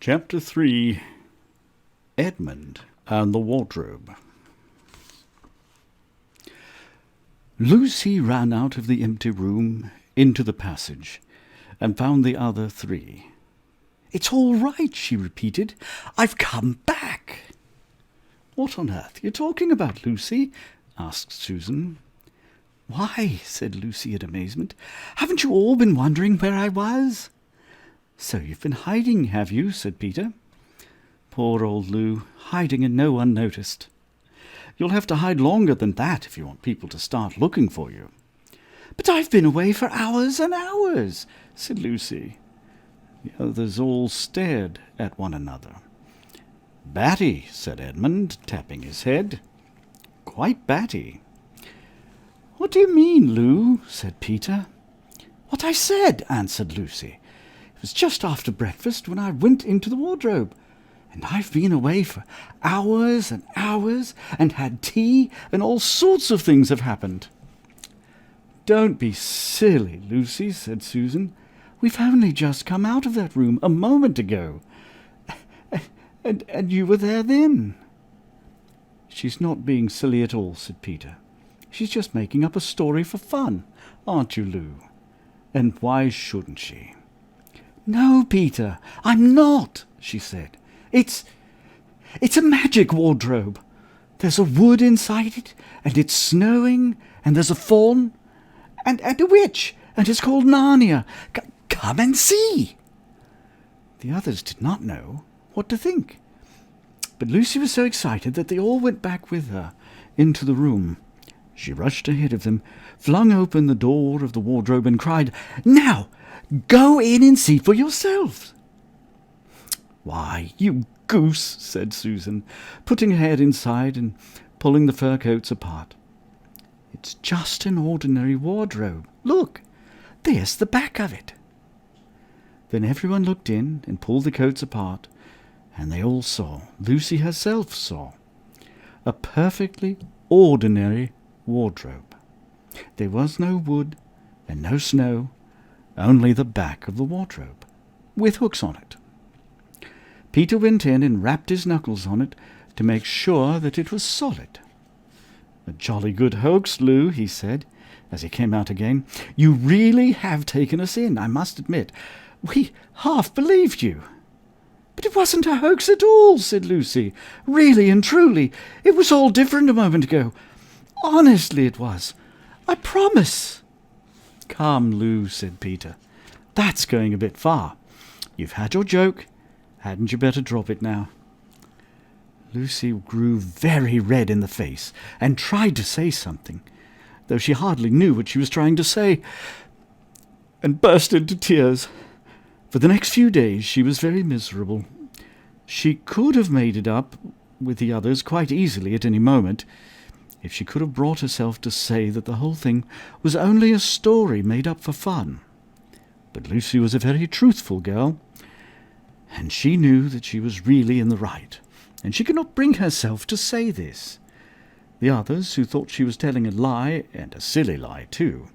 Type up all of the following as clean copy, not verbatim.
Chapter 3. Edmund and the Wardrobe. Lucy ran out of the empty room into the passage and found the other three. "It's all right," she repeated. "I've come back." "What on earth are you talking about, Lucy?" asked Susan. "Why," said Lucy in amazement, "haven't you all been wondering where I was?" "So you've been hiding, have you?" said Peter. "Poor old Lou, hiding and no one noticed. You'll have to hide longer than that if you want people to start looking for you." "But I've been away for hours and hours," said Lucy. The others all stared at one another. "Batty," said Edmund, tapping his head. "Quite batty." "What do you mean, Lou?" said Peter. "What I said," answered Lucy. "It was just after breakfast when I went into the wardrobe. And I've been away for hours and hours, and had tea, and all sorts of things have happened." "Don't be silly, Lucy," said Susan. "We've only just come out of that room a moment ago. And you were there then." "She's not being silly at all," said Peter. "She's just making up a story for fun, aren't you, Lou? And why shouldn't she?" "No, Peter, I'm not," she said. It's a magic wardrobe. There's a wood inside it, and it's snowing, and there's a faun, and a witch, and it's called Narnia. Come and see." The others did not know what to think, but Lucy was so excited that they all went back with her into the room. She rushed ahead of them, flung open the door of the wardrobe, and cried, "Now, go in and see for yourselves." "Why, you goose," said Susan, putting her head inside and pulling the fur coats apart. "It's just an ordinary wardrobe. Look, there's the back of it." Then everyone looked in and pulled the coats apart, and they all saw, Lucy herself saw, a perfectly ordinary wardrobe. There was no wood and no snow, only the back of the wardrobe, with hooks on it. Peter went in and rapped his knuckles on it to make sure that it was solid. "A jolly good hoax, Lou," he said, as he came out again. "You really have taken us in, I must admit. We half believed you." "But it wasn't a hoax at all," said Lucy. "Really and truly, it was all different a moment ago. Honestly it was. I promise." "Come, Lou," said Peter. "That's going a bit far. You've had your joke. Hadn't you better drop it now?" Lucy grew very red in the face and tried to say something, though she hardly knew what she was trying to say, and burst into tears. For the next few days she was very miserable. She could have made it up with the others quite easily at any moment, if she could have brought herself to say that the whole thing was only a story made up for fun. But Lucy was a very truthful girl, and she knew that she was really in the right, and she could not bring herself to say this. The others, who thought she was telling a lie, and a silly lie too,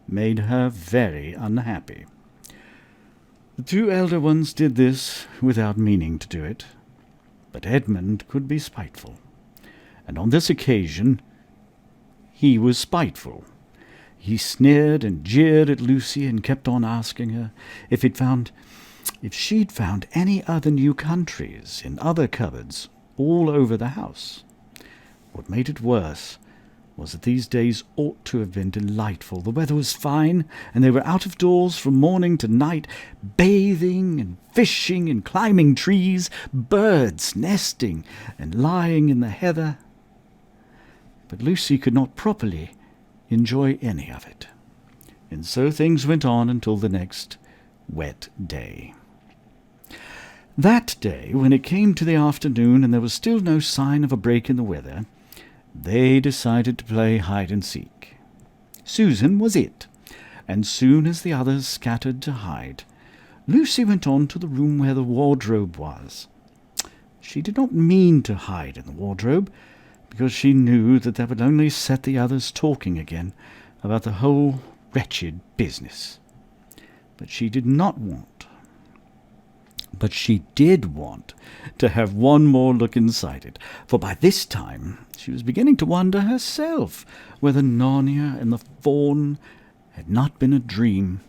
made her very unhappy. The two elder ones did this without meaning to do it, but Edmund could be spiteful, and on this occasion he was spiteful. He sneered and jeered at Lucy and kept on asking her if she'd found any other new countries in other cupboards all over the house. What made it worse was that these days ought to have been delightful. The weather was fine, and they were out of doors from morning to night, bathing and fishing and climbing trees, birds nesting and lying in the heather. But Lucy could not properly enjoy any of it, and so things went on until the next wet day. That day, when it came to the afternoon and there was still no sign of a break in the weather, they decided to play hide-and-seek. Susan was it, and soon as the others scattered to hide, Lucy went on to the room where the wardrobe was. She did not mean to hide in the wardrobe, because she knew that would only set the others talking again about the whole wretched business. But she did not want But she did want to have one more look inside it, for by this time she was beginning to wonder herself whether Narnia and the fawn had not been a dream.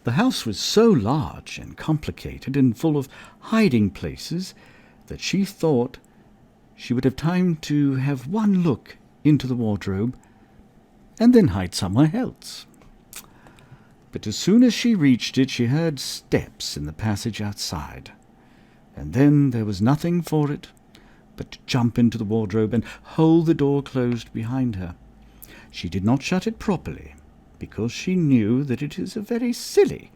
The house was so large and complicated and full of hiding places that she thought she would have time to have one look into the wardrobe and then hide somewhere else. But as soon as she reached it, she heard steps in the passage outside, and then there was nothing for it but to jump into the wardrobe and hold the door closed behind her. She did not shut it properly, because she knew that it is very silly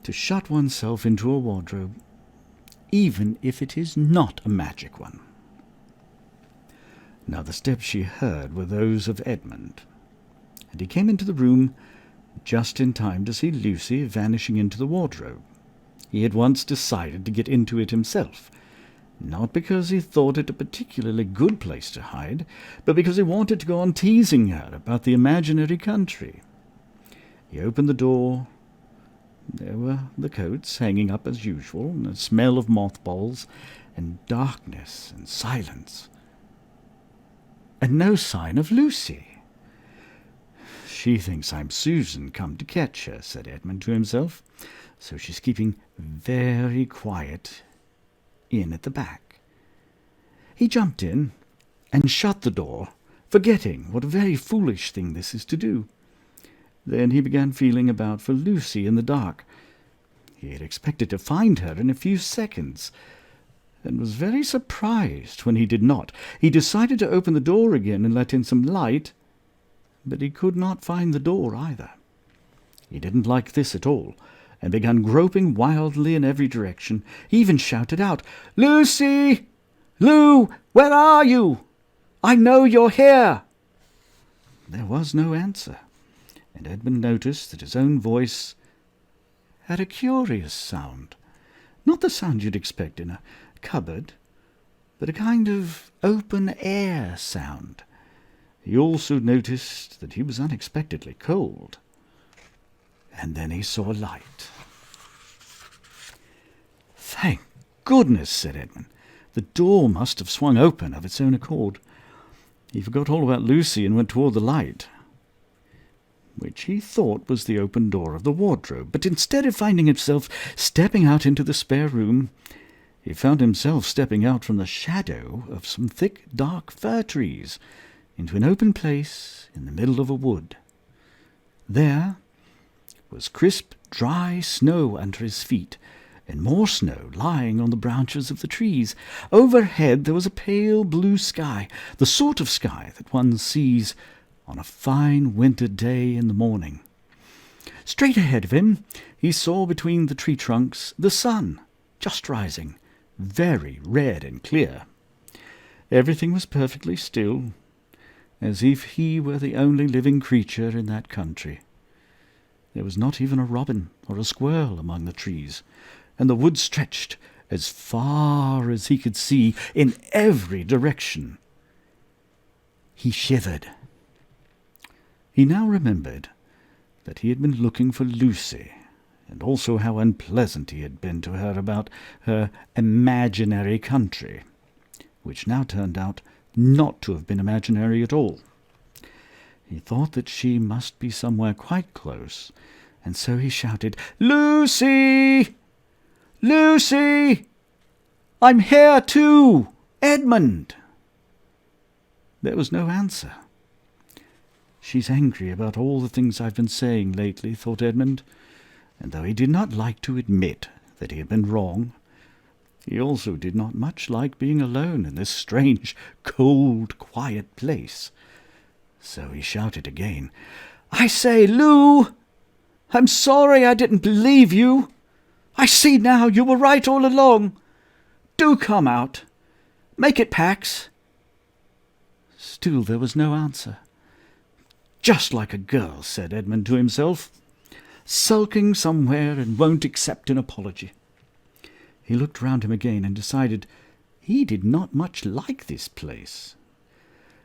to shut oneself into a wardrobe, even if it is not a magic one. Now the steps she heard were those of Edmund, and he came into the room just in time to see Lucy vanishing into the wardrobe. He had once decided to get into it himself, not because he thought it a particularly good place to hide, but because he wanted to go on teasing her about the imaginary country. He opened the door. There were the coats hanging up as usual, and a smell of mothballs, and darkness and silence, and no sign of Lucy. "She thinks I'm Susan come to catch her," said Edmund to himself, "so she's keeping very quiet in at the back." He jumped in and shut the door, forgetting what a very foolish thing this is to do. Then he began feeling about for Lucy in the dark. He had expected to find her in a few seconds, and was very surprised when he did not. He decided to open the door again and let in some light, but he could not find the door either. He didn't like this at all, and began groping wildly in every direction. He even shouted out, "Lucy! Lou, where are you? I know you're here!" There was no answer, and Edmund noticed that his own voice had a curious sound. Not the sound you'd expect in a cupboard, but a kind of open-air sound. He also noticed that he was unexpectedly cold. And then he saw light. "Thank goodness," said Edmund. "The door must have swung open of its own accord." He forgot all about Lucy and went toward the light, which he thought was the open door of the wardrobe. But instead of finding himself stepping out into the spare room, he found himself stepping out from the shadow of some thick, dark fir trees into an open place in the middle of a wood. There was crisp, dry snow under his feet, and more snow lying on the branches of the trees. Overhead there was a pale blue sky, the sort of sky that one sees on a fine winter day in the morning. Straight ahead of him he saw between the tree trunks the sun, just rising, very red and clear. Everything was perfectly still, as if he were the only living creature in that country. There was not even a robin or a squirrel among the trees, and the wood stretched as far as he could see in every direction. He shivered. He now remembered that he had been looking for Lucy, and also how unpleasant he had been to her about her imaginary country, which now turned out not to have been imaginary at all. He thought that she must be somewhere quite close, and so he shouted, "Lucy! Lucy! I'm here too! Edmund!" There was no answer. "She's angry about all the things I've been saying lately," thought Edmund, and though he did not like to admit that he had been wrong, he also did not much like being alone in this strange, cold, quiet place. So he shouted again, "I say, Lou! I'm sorry I didn't believe you. I see now you were right all along. Do come out. Make it Pax." Still there was no answer. "Just like a girl," said Edmund to himself, "sulking somewhere and won't accept an apology." He looked round him again and decided he did not much like this place.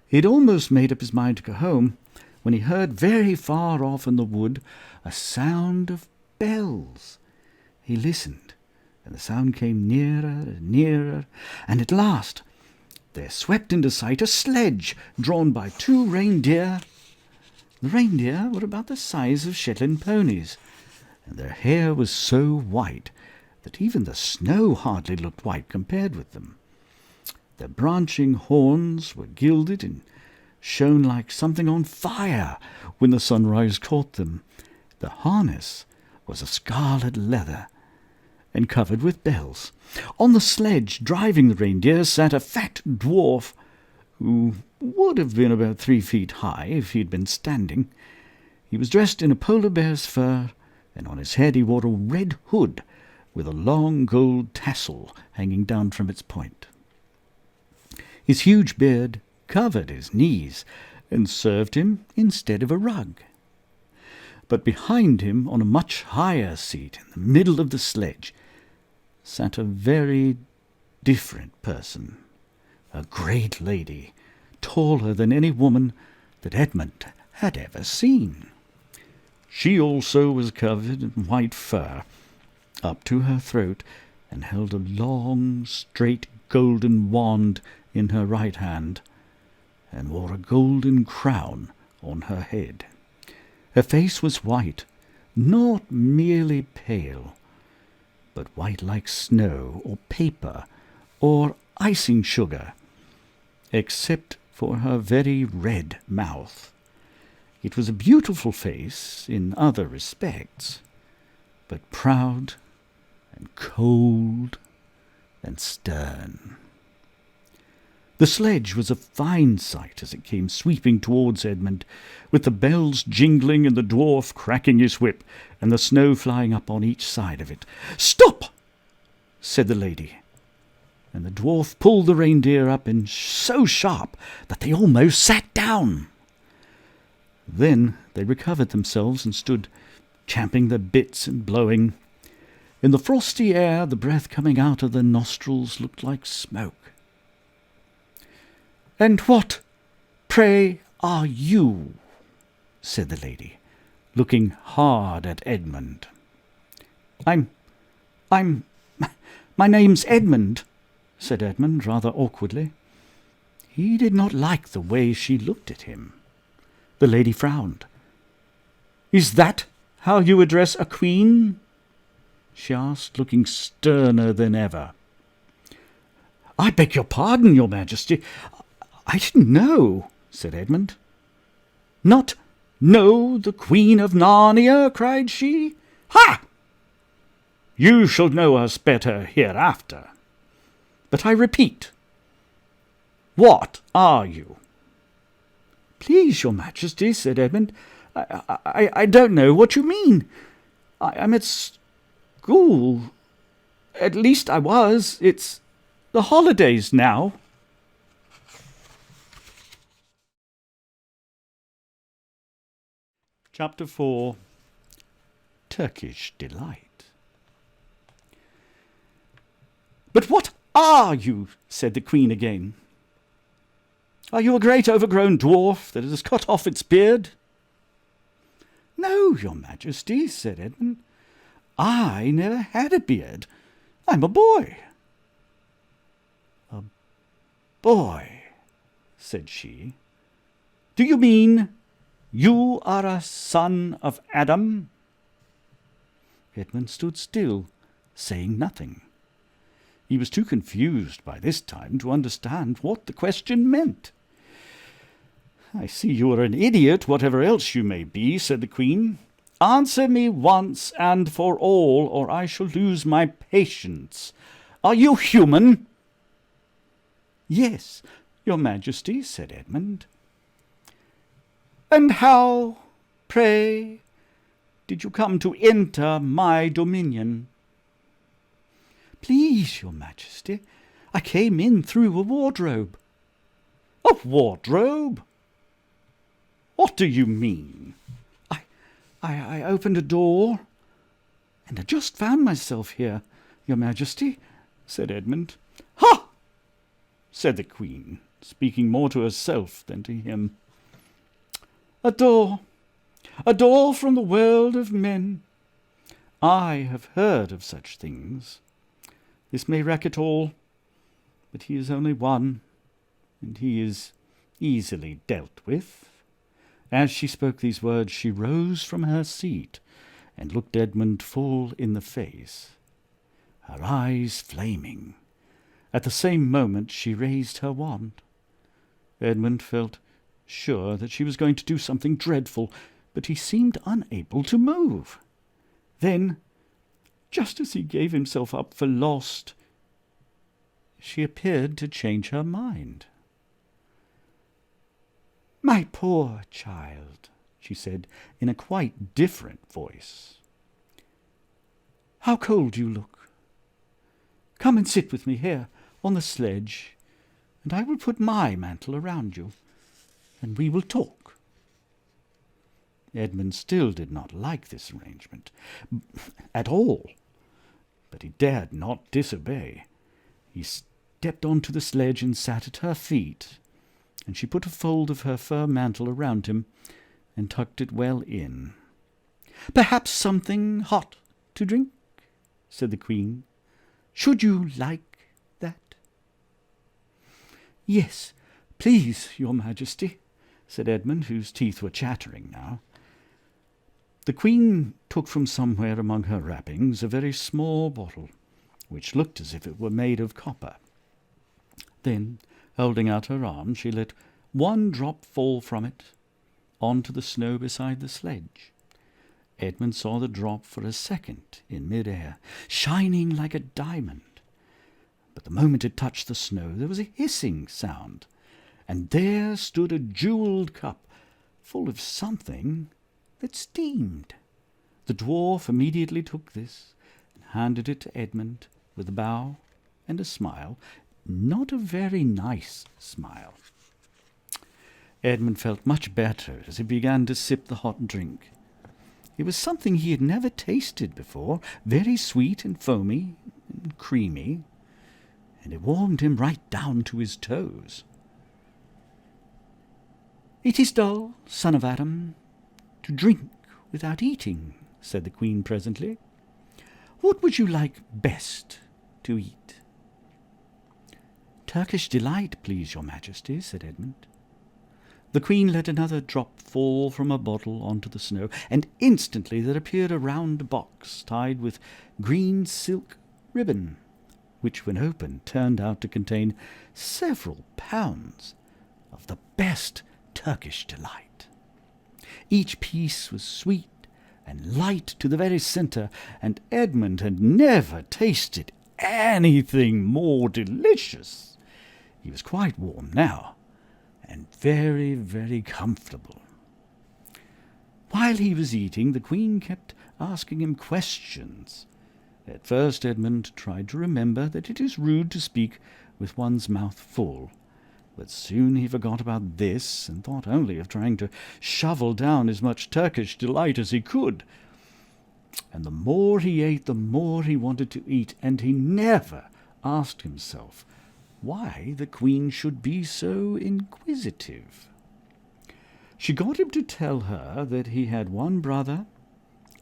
He had almost made up his mind to go home when he heard very far off in the wood a sound of bells. He listened, and the sound came nearer and nearer, and at last there swept into sight a sledge drawn by 2 reindeer. The reindeer were about the size of Shetland ponies, and their hair was so white that even the snow hardly looked white compared with them. Their branching horns were gilded and shone like something on fire when the sunrise caught them. The harness was of scarlet leather and covered with bells. On the sledge, driving the reindeer, sat a fat dwarf who would have been about 3 feet high if he had been standing. He was dressed in a polar bear's fur, and on his head he wore a red hood with a long gold tassel hanging down from its point. His huge beard covered his knees and served him instead of a rug. But behind him, on a much higher seat in the middle of the sledge, sat a very different person, a great lady, taller than any woman that Edmund had ever seen. She also was covered in white fur up to her throat, and held a long, straight golden wand in her right hand, and wore a golden crown on her head. Her face was white, not merely pale, but white like snow or paper or icing sugar, except for her very red mouth. It was a beautiful face in other respects, but proud and cold and stern. The sledge was a fine sight as it came sweeping towards Edmund, with the bells jingling and the dwarf cracking his whip, and the snow flying up on each side of it. "Stop!" said the lady, and the dwarf pulled the reindeer up in so sharp that they almost sat down. Then they recovered themselves and stood champing their bits and blowing. In the frosty air, the breath coming out of their nostrils looked like smoke. "And what, pray, are you?" said the lady, looking hard at Edmund. My name's Edmund," said Edmund rather awkwardly. He did not like the way she looked at him. The lady frowned. "Is that how you address a queen?" she asked, looking sterner than ever. "I beg your pardon, your majesty. I didn't know," said Edmund. "Not know the Queen of Narnia?" cried she. "Ha! You shall know us better hereafter. But I repeat, what are you?" "Please, your majesty," said Edmund, I don't know what you mean. I'm at school. At least I was. It's the holidays now." Chapter 4. Turkish Delight. "But what are you?" said the Queen again. "Are you a great overgrown dwarf that has cut off its beard?" "No, your majesty," said Edmund. "I never had a beard. I'm a boy." "A boy," said she. "Do you mean you are a son of Adam?" Edmund stood still, saying nothing. He was too confused by this time to understand what the question meant. "I see you are an idiot, whatever else you may be," said the Queen. "Answer me once and for all, or I shall lose my patience. Are you human?" "Yes, your majesty," said Edmund. "And how, pray, did you come to enter my dominion?" "Please, your majesty, I came in through a wardrobe." "A wardrobe? What do you mean?" I opened a door, and I just found myself here, your majesty," said Edmund. "Ha!" said the Queen, speaking more to herself than to him. A door from the world of men. I have heard of such things. This may wreck it all, but he is only one, and he is easily dealt with." As she spoke these words, she rose from her seat and looked Edmund full in the face, her eyes flaming. At the same moment she raised her wand. Edmund felt sure that she was going to do something dreadful, but he seemed unable to move. Then, just as he gave himself up for lost, she appeared to change her mind. "My poor child," she said in a quite different voice. "How cold you look. Come and sit with me here on the sledge, and I will put my mantle around you, and we will talk." Edmund still did not like this arrangement at all, but he dared not disobey. He stepped onto the sledge and sat at her feet, and she put a fold of her fur mantle around him and tucked it well in. "Perhaps something hot to drink?" said the Queen. "Should you like that?" "Yes, please, your Majesty," said Edmund, whose teeth were chattering now. The Queen took from somewhere among her wrappings a very small bottle, which looked as if it were made of copper. Then, holding out her arm, she let one drop fall from it onto the snow beside the sledge. Edmund saw the drop for a second in mid-air, shining like a diamond. But the moment it touched the snow, there was a hissing sound, and there stood a jewelled cup full of something that steamed. The dwarf immediately took this and handed it to Edmund with a bow and a smile, not a very nice smile. Edmund felt much better as he began to sip the hot drink. It was something he had never tasted before, very sweet and foamy and creamy, and it warmed him right down to his toes. "It is dull, son of Adam, to drink without eating," said the Queen presently. "What would you like best to eat?" "Turkish delight, please, your Majesty," said Edmund. The Queen let another drop fall from a bottle onto the snow, and instantly there appeared a round box tied with green silk ribbon, which, when opened, turned out to contain several pounds of the best Turkish delight. Each piece was sweet and light to the very centre, and Edmund had never tasted anything more delicious. He was quite warm now, and very, very comfortable. While he was eating, the Queen kept asking him questions. At first Edmund tried to remember that it is rude to speak with one's mouth full, but soon he forgot about this and thought only of trying to shovel down as much Turkish delight as he could. And the more he ate, the more he wanted to eat, and he never asked himself why the Queen should be so inquisitive. She got him to tell her that he had one brother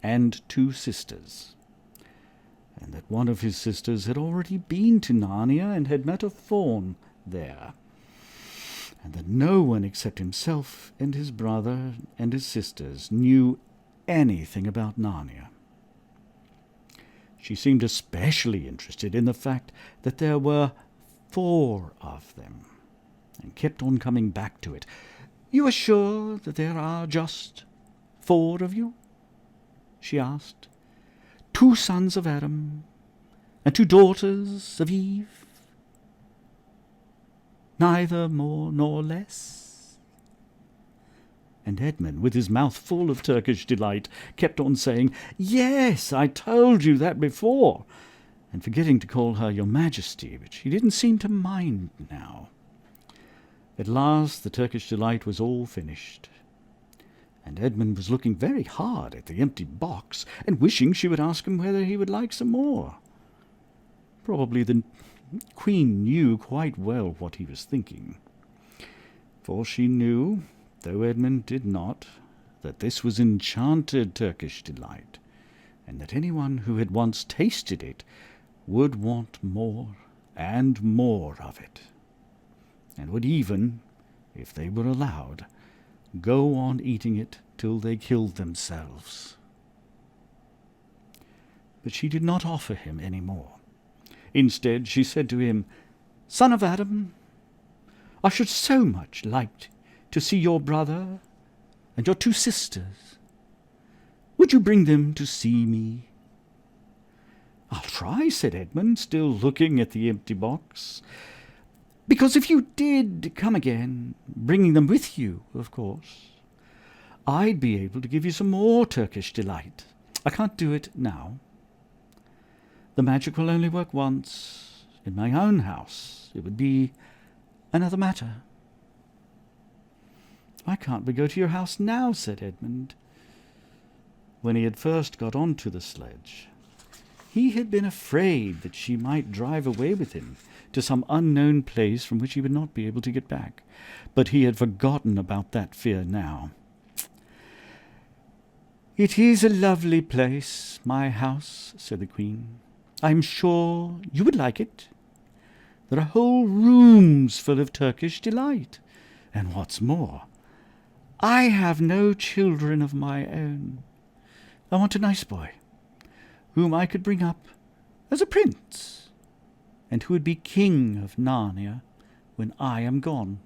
and 2 sisters, and that one of his sisters had already been to Narnia and had met a faun there, and that no one except himself and his brother and his sisters knew anything about Narnia. She seemed especially interested in the fact that there were 4 of them, and kept on coming back to it. "You are sure that there are just 4 of you?" she asked. "2 sons of Adam, and 2 daughters of Eve? Neither more nor less?" And Edmund, with his mouth full of Turkish delight, kept on saying, "Yes, I told you that before," and forgetting to call her Your Majesty, which he didn't seem to mind now. At last the Turkish delight was all finished, and Edmund was looking very hard at the empty box and wishing she would ask him whether he would like some more. Probably the Queen knew quite well what he was thinking, for she knew, though Edmund did not, that this was enchanted Turkish delight, and that anyone who had once tasted it would want more and more of it, and would even, if they were allowed, go on eating it till they killed themselves. But she did not offer him any more. Instead, she said to him, "Son of Adam, I should so much like to see your brother and your 2 sisters. Would you bring them to see me?" "I'll try," said Edmund, still looking at the empty box. "Because if you did come again, bringing them with you, of course, I'd be able to give you some more Turkish delight. I can't do it now. The magic will only work once. In my own house, it would be another matter." "Why can't we go to your house now?" said Edmund. When he had first got onto the sledge, he had been afraid that she might drive away with him to some unknown place from which he would not be able to get back. But he had forgotten about that fear now. "It is a lovely place, my house," said the Queen. "I'm sure you would like it. There are whole rooms full of Turkish delight. And what's more, I have no children of my own. I want a nice boy, whom I could bring up as a prince, and who would be king of Narnia when I am gone.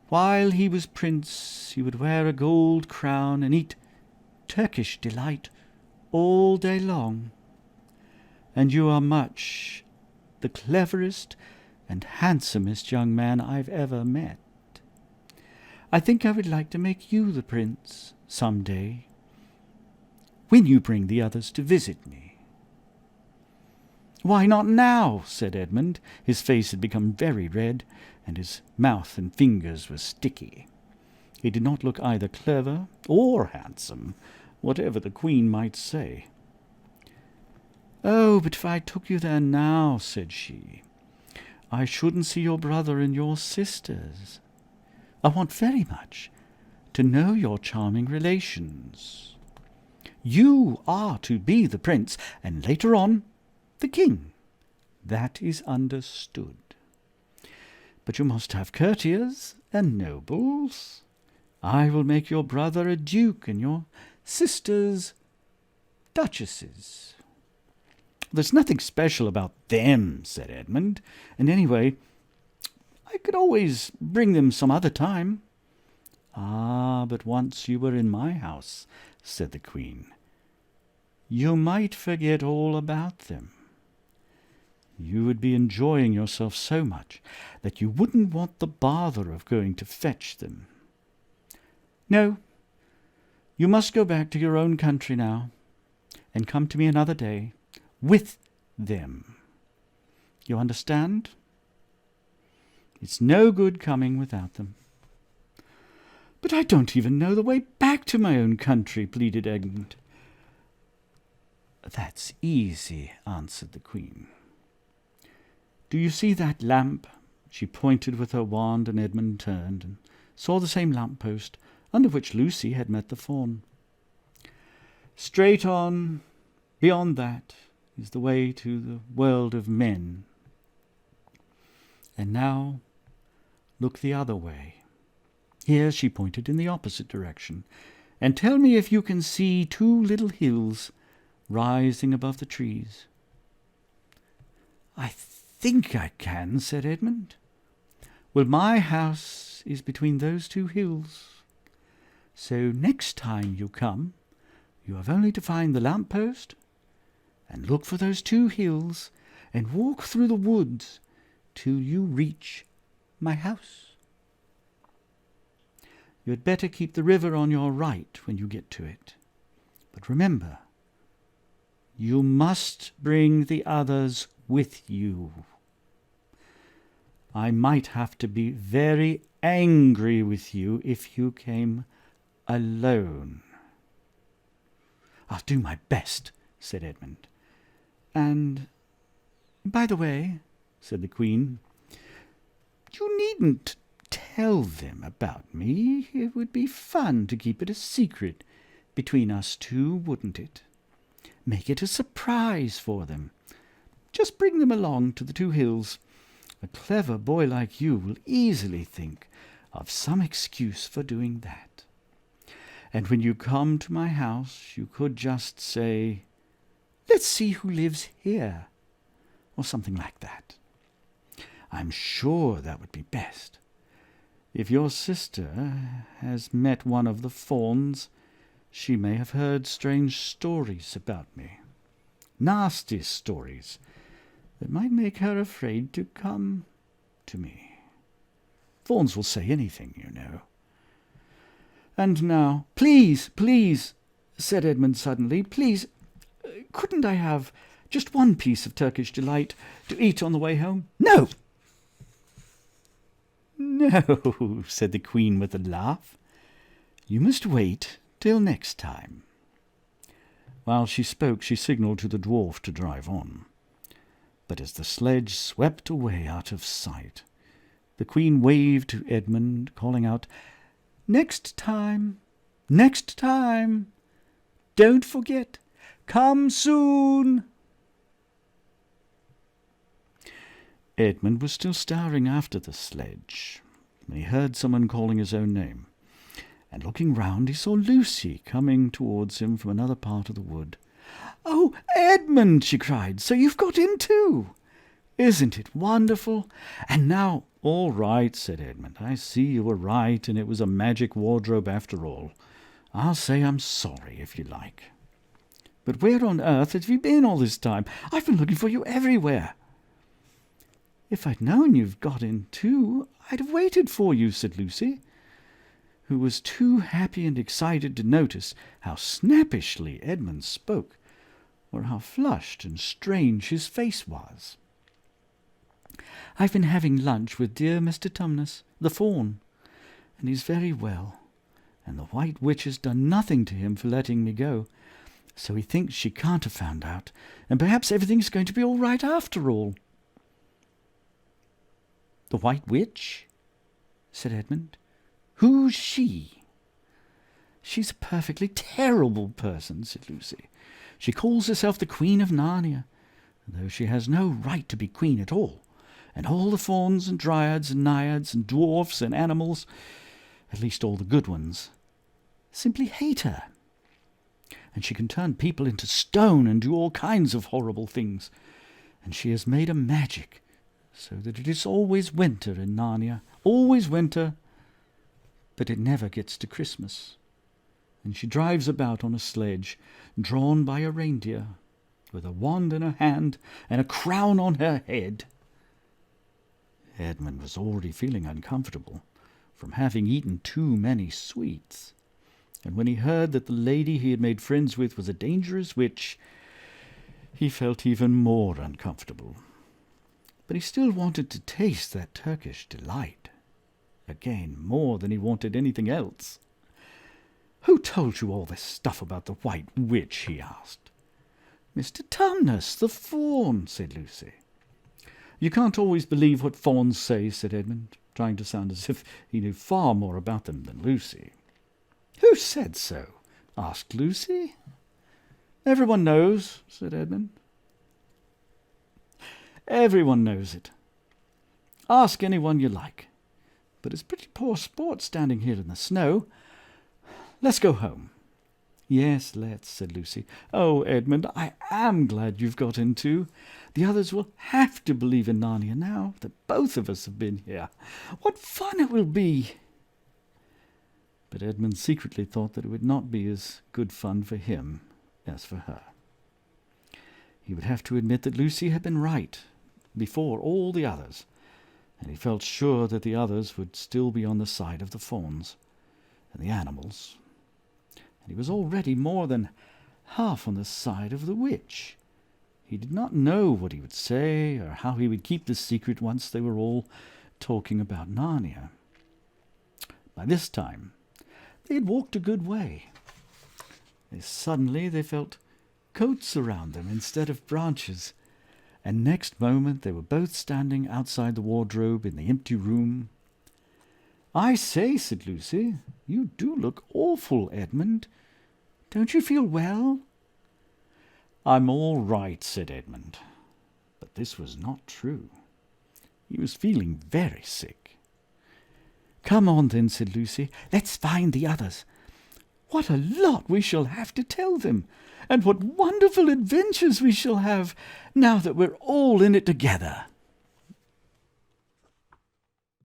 While he was prince, he would wear a gold crown and eat Turkish delight all day long. And you are much the cleverest and handsomest young man I've ever met. I think I would like to make you the prince some day, when you bring the others to visit me." "Why not now?" said Edmund. His face had become very red, and his mouth and fingers were sticky. He did not look either clever or handsome, whatever the Queen might say. "Oh, but if I took you there now," said she, "I shouldn't see your brother and your sisters. I want very much to know your charming relations. You are to be the prince, and later on, the king. That is understood. But you must have courtiers and nobles. I will make your brother a duke and your sisters duchesses." "There's nothing special about them," said Edmund, "and anyway, I could always bring them some other time." "Ah, but once you were in my house," said the Queen, "you might forget all about them. You would be enjoying yourself so much that you wouldn't want the bother of going to fetch them. No, you must go back to your own country now, and come to me another day with them. You understand? It's no good coming without them." "But I don't even know the way back to my own country," pleaded Edmund. "That's easy," answered the Queen. "Do you see that lamp?" She pointed with her wand, and Edmund turned and saw the same lamp-post under which Lucy had met the fawn. "Straight on, beyond that, is the way to the world of men. And now look the other way." Here she pointed in the opposite direction. "And tell me if you can see 2 little hills rising above the trees." "I think I can," said Edmund. "Well, my house is between those 2 hills. So next time you come, you have only to find the lamp-post and look for those 2 hills and walk through the woods till you reach my house. You had better keep the river on your right when you get to it. But remember, you must bring the others with you. I might have to be very angry with you if you came alone." "I'll do my best," said Edmund. "And, by the way," said the Queen, "you needn't tell them about me. It would be fun to keep it a secret between us 2, wouldn't it? Make it a surprise for them. Just bring them along to the 2 Hills. A clever boy like you will easily think of some excuse for doing that. And when you come to my house, you could just say, 'Let's see who lives here,' or something like that. I'm sure that would be best. If your sister has met one of the fawns, she may have heard strange stories about me. Nasty stories that might make her afraid to come to me. Fawns will say anything, you know. And now, please, said Edmund suddenly, please, couldn't I have just one piece of Turkish delight to eat on the way home? No! No, said the Queen with a laugh. You must wait till next time. While she spoke, she signalled to the dwarf to drive on. But as the sledge swept away out of sight, the Queen waved to Edmund, calling out, Next time! Next time! Don't forget! Come soon! Edmund was still staring after the sledge when he heard someone calling his own name, and looking round he saw Lucy coming towards him from another part of the wood. "Oh, Edmund!" she cried. "So you've got in too! Isn't it wonderful? And now—" "All right," said Edmund. "I see you were right, and it was a magic wardrobe after all. I'll say I'm sorry, if you like. But where on earth have you been all this time? I've been looking for you everywhere." "If I'd known you've got in too, I'd have waited for you," said Lucy, who was too happy and excited to notice how snappishly Edmund spoke, or how flushed and strange his face was. "I've been having lunch with dear Mr. Tumnus, the fawn, and he's very well, and the White Witch has done nothing to him for letting me go, so he thinks she can't have found out, and perhaps everything's going to be all right after all." "The White Witch?" said Edmund. "Who's she?" "She's a perfectly terrible person," said Lucy. "She calls herself the Queen of Narnia, though she has no right to be queen at all, and all the fauns and dryads and naiads and dwarfs and animals, at least all the good ones, simply hate her. And she can turn people into stone and do all kinds of horrible things, and she has made a magic so that it is always winter in Narnia, always winter, but it never gets to Christmas. And she drives about on a sledge, drawn by a reindeer, with a wand in her hand and a crown on her head." Edmund was already feeling uncomfortable from having eaten too many sweets, and when he heard that the lady he had made friends with was a dangerous witch, he felt even more uncomfortable. But he still wanted to taste that Turkish delight, again more than he wanted anything else. "Who told you all this stuff about the White Witch?" he asked. "Mr. Tumnus, the fawn," said Lucy. "You can't always believe what fawns say," said Edmund, trying to sound as if he knew far more about them than Lucy. "Who said so?" asked Lucy. "Everyone knows," said Edmund. "Everyone knows it. Ask anyone you like. But it's pretty poor sport standing here in the snow. Let's go home." "Yes, let's," said Lucy. "Oh, Edmund, I am glad you've got in too. The others will have to believe in Narnia now that both of us have been here. What fun it will be!" But Edmund secretly thought that it would not be as good fun for him as for her. He would have to admit that Lucy had been right before all the others, and he felt sure that the others would still be on the side of the fawns and the animals, and he was already more than half on the side of the witch. He did not know what he would say or how he would keep the secret once they were all talking about Narnia. By this time they had walked a good way. Suddenly they felt coats around them instead of branches, and next moment they were both standing outside the wardrobe in the empty room. "I say," said Lucy, "you do look awful, Edmund. Don't you feel well?" I'm all right, said Edmund. But this was not true. He was feeling very sick. Come on then, said Lucy. Let's find the others. What a lot we shall have to tell them, and what wonderful adventures we shall have now that we're all in it together.